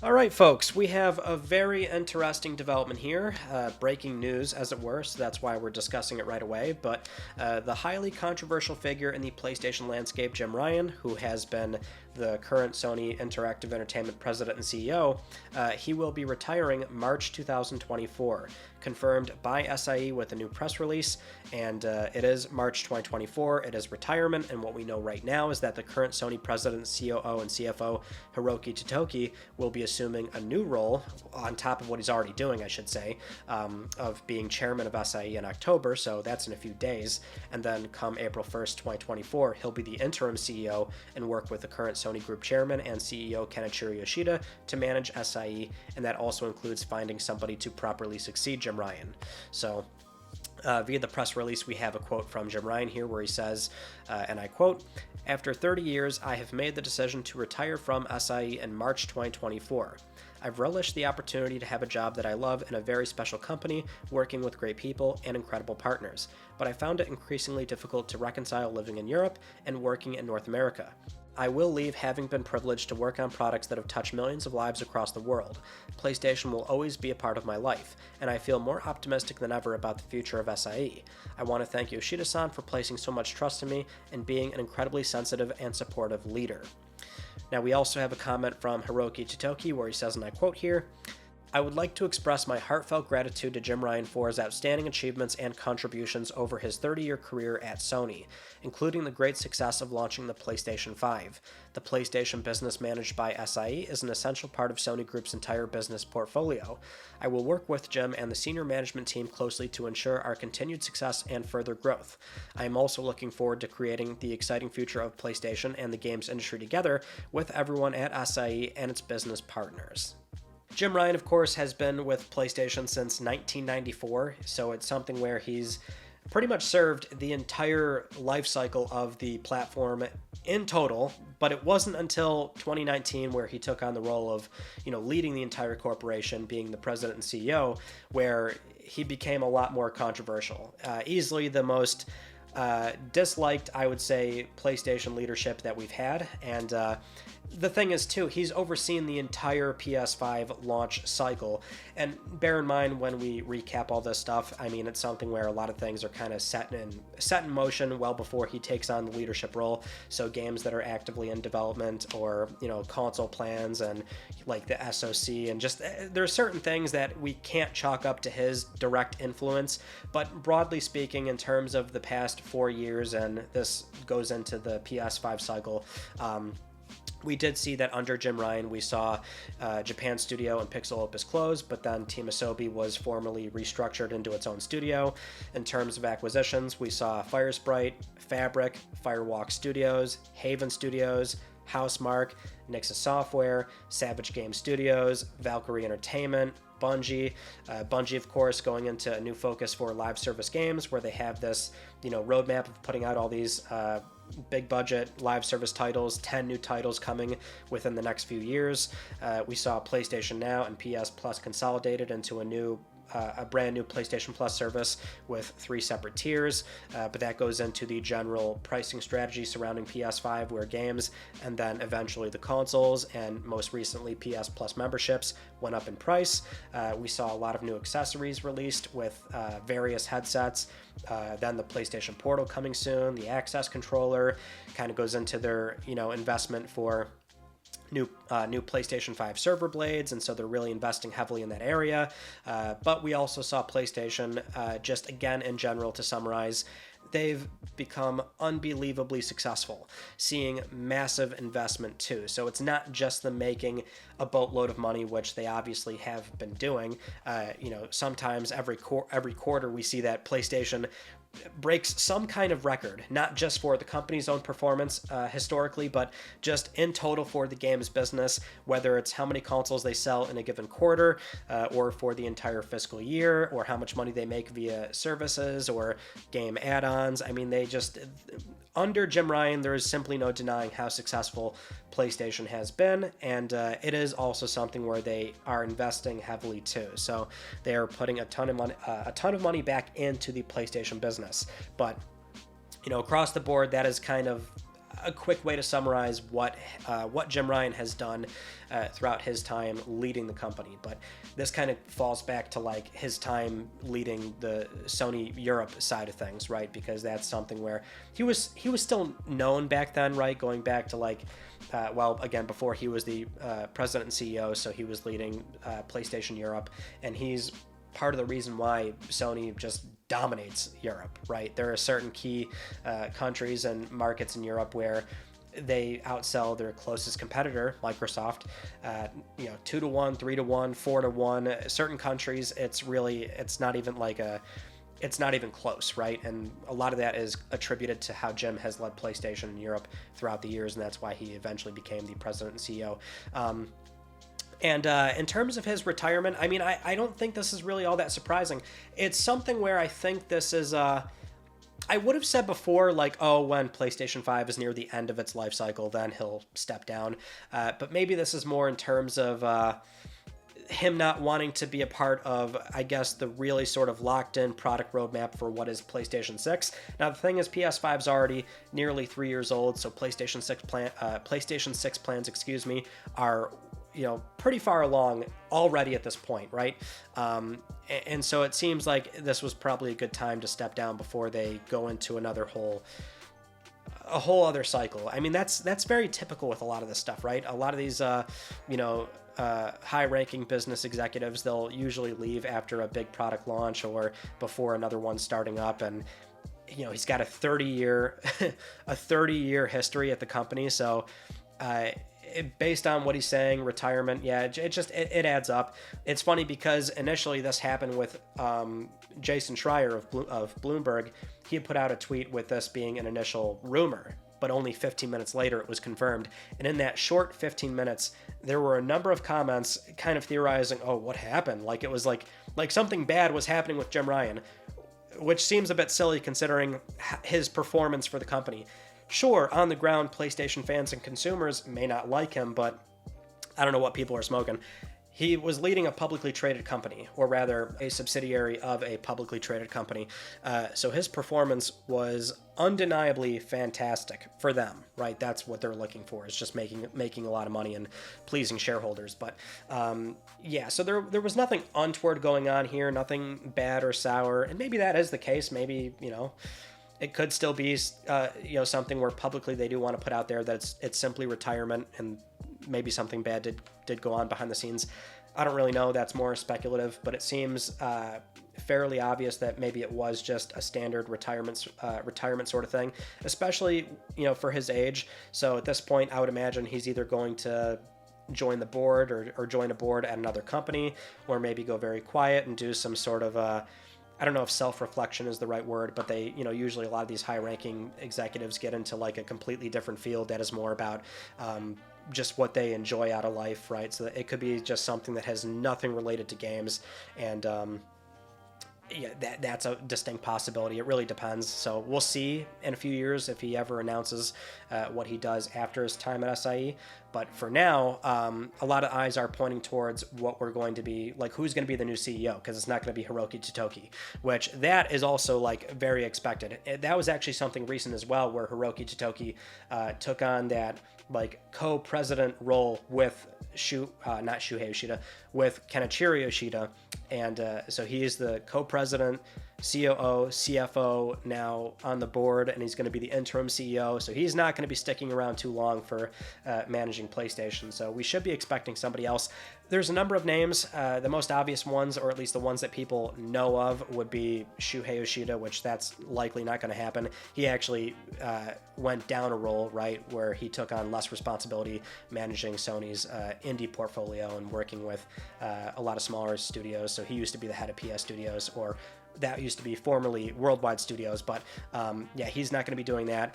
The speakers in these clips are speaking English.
All right, folks, we have a very interesting development here. Breaking news, as it were, so that's why we're discussing it right away. But the highly controversial figure in the PlayStation landscape, Jim Ryan, who has been the current Sony Interactive Entertainment president and CEO, he will be retiring March 2024. Confirmed by SIE with a new press release, and it is March 2024. It is retirement, and what we know right now is that the current Sony president, COO, and CFO, Hiroki Totoki, will be assuming a new role on top of what he's already doing, I should say, of being chairman of SIE in October, so that's in a few days, and then come April 1st, 2024, he'll be the interim CEO and work with the current Sony Group chairman and CEO Kenichiro Yoshida to manage SIE, and that also includes finding somebody to properly succeed Jim Ryan. So via the press release, we have a quote from Jim Ryan here where he says, and I quote, "After 30 years, I have made the decision to retire from SIE in March 2024. I've relished the opportunity to have a job that I love in a very special company, working with great people and incredible partners, but I found it increasingly difficult to reconcile living in Europe and working in North America. I will leave having been privileged to work on products that have touched millions of lives across the world. PlayStation will always be a part of my life, and I feel more optimistic than ever about the future of SIE. I want to thank Yoshida-san for placing so much trust in me and being an incredibly sensitive and supportive leader." Now, we also have a comment from Hiroki Totoki where he says, and I quote here, "I would like to express my heartfelt gratitude to Jim Ryan for his outstanding achievements and contributions over his 30-year career at Sony, including the great success of launching the PlayStation 5. The PlayStation business managed by SIE is an essential part of Sony Group's entire business portfolio. I will work with Jim and the senior management team closely to ensure our continued success and further growth. I am also looking forward to creating the exciting future of PlayStation and the games industry together with everyone at SIE and its business partners." Jim Ryan, of course, has been with PlayStation since 1994, so it's something where he's pretty much served the entire life cycle of the platform in total, but it wasn't until 2019 where he took on the role of, leading the entire corporation, being the president and CEO, where he became a lot more controversial. Easily the most disliked, I would say, PlayStation leadership that we've had, and the thing is, too, he's overseen the entire PS5 launch cycle, and bear in mind when we recap all this stuff, I mean, it's something where a lot of things are kind of set in motion well before he takes on the leadership role, so games that are actively in development or, console plans and, like, the SoC, and just, there are certain things that we can't chalk up to his direct influence, but broadly speaking, in terms of the past 4 years, and this goes into the PS5 cycle, we did see that under Jim Ryan, we saw Japan Studio and Pixel Opus close, but then Team Asobi was formally restructured into its own studio. In terms of acquisitions, we saw Firesprite, Fabric, Firewalk Studios, Haven Studios, Housemarque, Nixxes Software, Savage Game Studios, Valkyrie Entertainment, Bungie. Bungie, of course, going into a new focus for live service games where they have this, roadmap of putting out all these big budget live service titles, 10 new titles coming within the next few years. We saw PlayStation Now and PS Plus consolidated into a brand new PlayStation Plus service with 3 separate tiers, but that goes into the general pricing strategy surrounding PS5, where games and then eventually the consoles and most recently PS Plus memberships went up in price. We saw a lot of new accessories released with various headsets, then the PlayStation Portal coming soon, the Access controller kind of goes into their investment for new PlayStation 5 server blades, and so they're really investing heavily in that area. But we also saw PlayStation, just again in general to summarize, they've become unbelievably successful, seeing massive investment too. So it's not just them making a boatload of money, which they obviously have been doing. Sometimes every quarter we see that PlayStation breaks some kind of record, not just for the company's own performance historically, but just in total for the games business, whether it's how many consoles they sell in a given quarter, or for the entire fiscal year, or how much money they make via services or game add-ons. I mean, they just, under Jim Ryan, there is simply no denying how successful PlayStation has been, and it is also something where they are investing heavily too. So they are putting a ton of money back into the PlayStation business. But across the board, that is kind of a quick way to summarize what Jim Ryan has done throughout his time leading the company. But this kind of falls back to like his time leading the Sony Europe side of things, right? Because that's something where he was still known back then, right? Going back to like, again, before he was the president and CEO, so he was leading PlayStation Europe, and he's part of the reason why Sony just dominates Europe, right? There are certain key countries and markets in Europe where they outsell their closest competitor, Microsoft, 2-1, 3-1, 4-1. Certain countries, it's not even close, right? And a lot of that is attributed to how Jim has led PlayStation in Europe throughout the years, and that's why he eventually became the president and CEO. And in terms of his retirement, I mean, I don't think this is really all that surprising. It's something where I think this is, I would have said before, like, oh, when PlayStation 5 is near the end of its life cycle, then he'll step down. But maybe this is more in terms of him not wanting to be a part of, I guess, the really sort of locked-in product roadmap for what is PlayStation 6. Now, the thing is, PS5's already nearly 3 years old, so PlayStation 6 plans, are pretty far along already at this point, right? And so it seems like this was probably a good time to step down before they go into a whole other cycle. I mean, that's very typical with a lot of this stuff, right? A lot of these, high-ranking business executives, they'll usually leave after a big product launch or before another one's starting up, and he's got a 30-year history at the company, so based on what he's saying, retirement, it adds up. It's funny because initially this happened with Jason Schreier of Bloomberg. He had put out a tweet with this being an initial rumor, but only 15 minutes later it was confirmed. And in that short 15 minutes, there were a number of comments kind of theorizing, oh, what happened? Like it was like something bad was happening with Jim Ryan, which seems a bit silly considering his performance for the company. Sure, on the ground, PlayStation fans and consumers may not like him, but I don't know what people are smoking. He was leading a publicly traded company, or rather a subsidiary of a publicly traded company. So his performance was undeniably fantastic for them, right? That's what they're looking for, is just making a lot of money and pleasing shareholders. But so there was nothing untoward going on here, nothing bad or sour. And maybe that is the case. Maybe, it could still be, something where publicly they do want to put out there that it's simply retirement, and maybe something bad did go on behind the scenes. I don't really know. That's more speculative, but it seems fairly obvious that maybe it was just a standard retirement sort of thing, especially for his age. So at this point, I would imagine he's either going to join the board or join a board at another company, or maybe go very quiet and do some sort of I don't know if self-reflection is the right word, but they, usually a lot of these high-ranking executives get into like a completely different field that is more about just what they enjoy out of life, right? So it could be just something that has nothing related to games, and that's a distinct possibility. It really depends. So we'll see in a few years if he ever announces what he does after his time at SIE. But for now, a lot of eyes are pointing towards what we're going to be, like who's going to be the new CEO, because it's not going to be Hiroki Totoki, which that is also like very expected. That was actually something recent as well, where Hiroki Totoki took on that like co-president role with not Shuhei Yoshida, with Kenichiro Yoshida, and so he is the co-president, COO, CFO now on the board, and he's going to be the interim CEO, so he's not going to be sticking around too long for managing PlayStation, so we should be expecting somebody else. There's a number of names. The most obvious ones, or at least the ones that people know of, would be Shuhei Yoshida, which that's likely not going to happen. He actually went down a role, right, where he took on less responsibility managing Sony's indie portfolio and working with a lot of smaller studios, so he used to be the head of PS Studios, or that used to be formerly Worldwide Studios, but he's not going to be doing that.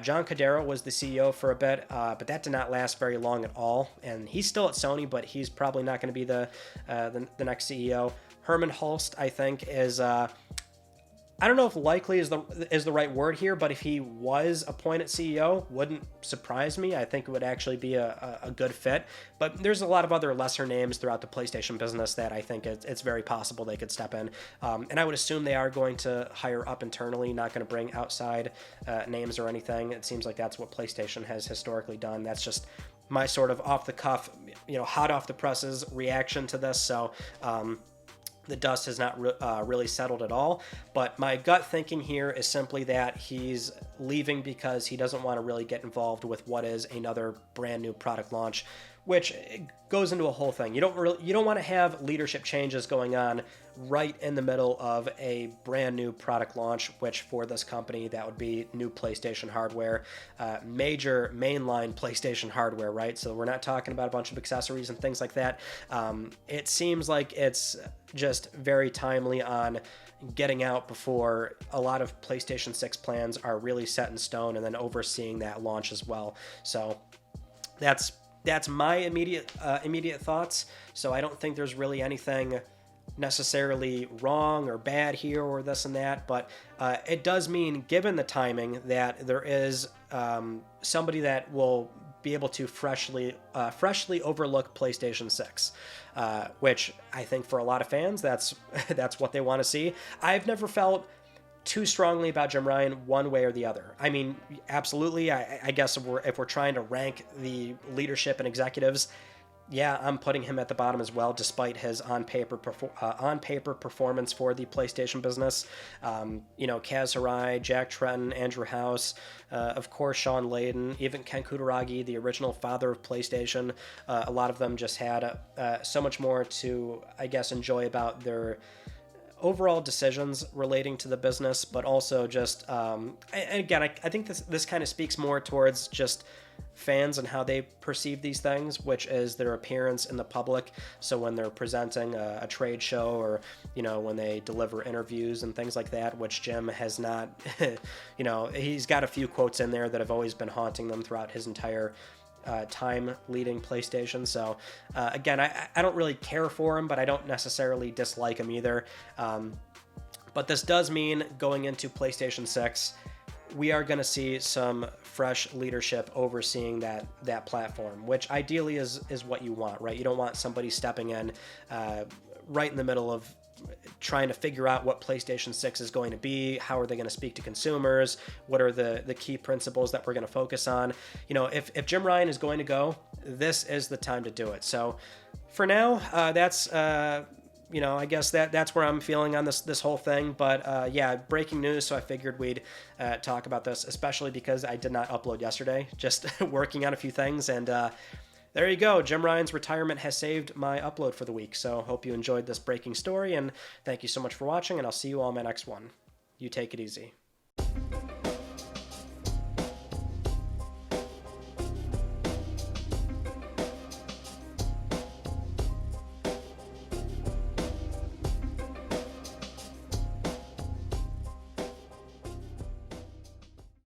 John Codero was the CEO for a bit, but that did not last very long at all, and he's still at Sony, but he's probably not going to be the next CEO. Herman Hulst, I think, is... I I don't know if likely is the right word here, but if he was appointed CEO, wouldn't surprise me. I think it would actually be a good fit. But there's a lot of other lesser names throughout the PlayStation business that I think it's very possible they could step in. And I would assume they are going to hire up internally, not going to bring outside names or anything. It seems like that's what PlayStation has historically done. That's just my sort of off the cuff, hot off the presses reaction to this. So the dust has not really settled at all. But my gut thinking here is simply that he's leaving because he doesn't want to really get involved with what is another brand new product launch, which goes into a whole thing. You don't want to have leadership changes going on right in the middle of a brand new product launch, which for this company, that would be new PlayStation hardware, major mainline PlayStation hardware, right? So we're not talking about a bunch of accessories and things like that. It seems like it's just very timely on getting out before a lot of PlayStation 6 plans are really set in stone, and then overseeing that launch as well. So that's my immediate thoughts. So I don't think there's really anything necessarily wrong or bad here or this and that, but it does mean, given the timing, that there is somebody that will be able to freshly overlook PlayStation 6, which I think for a lot of fans, that's what they want to see. I've never felt too strongly about Jim Ryan one way or the other. I mean, absolutely. I guess if we're trying to rank the leadership and executives, yeah, I'm putting him at the bottom as well, despite his on-paper performance for the PlayStation business. Kaz Hirai, Jack Tretton, Andrew House, of course, Sean Layden, even Ken Kutaragi, the original father of PlayStation. A lot of them just had so much more to, I guess, enjoy about their overall decisions relating to the business, but also just, and again, I think this kind of speaks more towards just fans and how they perceive these things, which is their appearance in the public. So when they're presenting a trade show, or when they deliver interviews and things like that, which Jim has not, he's got a few quotes in there that have always been haunting them throughout his entire time leading PlayStation. So again, I don't really care for him, but I don't necessarily dislike him either. But this does mean, going into PlayStation 6, we are going to see some fresh leadership overseeing that platform, which ideally is what you want, right? You don't want somebody stepping in right in the middle of trying to figure out what PlayStation 6 is going to be. How are they going to speak to consumers? What are the key principles that we're going to focus on? If Jim Ryan is going to go, this is the time to do it. So for now, that's I guess that's where I'm feeling on this whole thing. But yeah, breaking news. So I figured we'd talk about this, especially because I did not upload yesterday, just working on a few things. And there you go. Jim Ryan's retirement has saved my upload for the week. So hope you enjoyed this breaking story, and thank you so much for watching, and I'll see you all in my next one. You take it easy.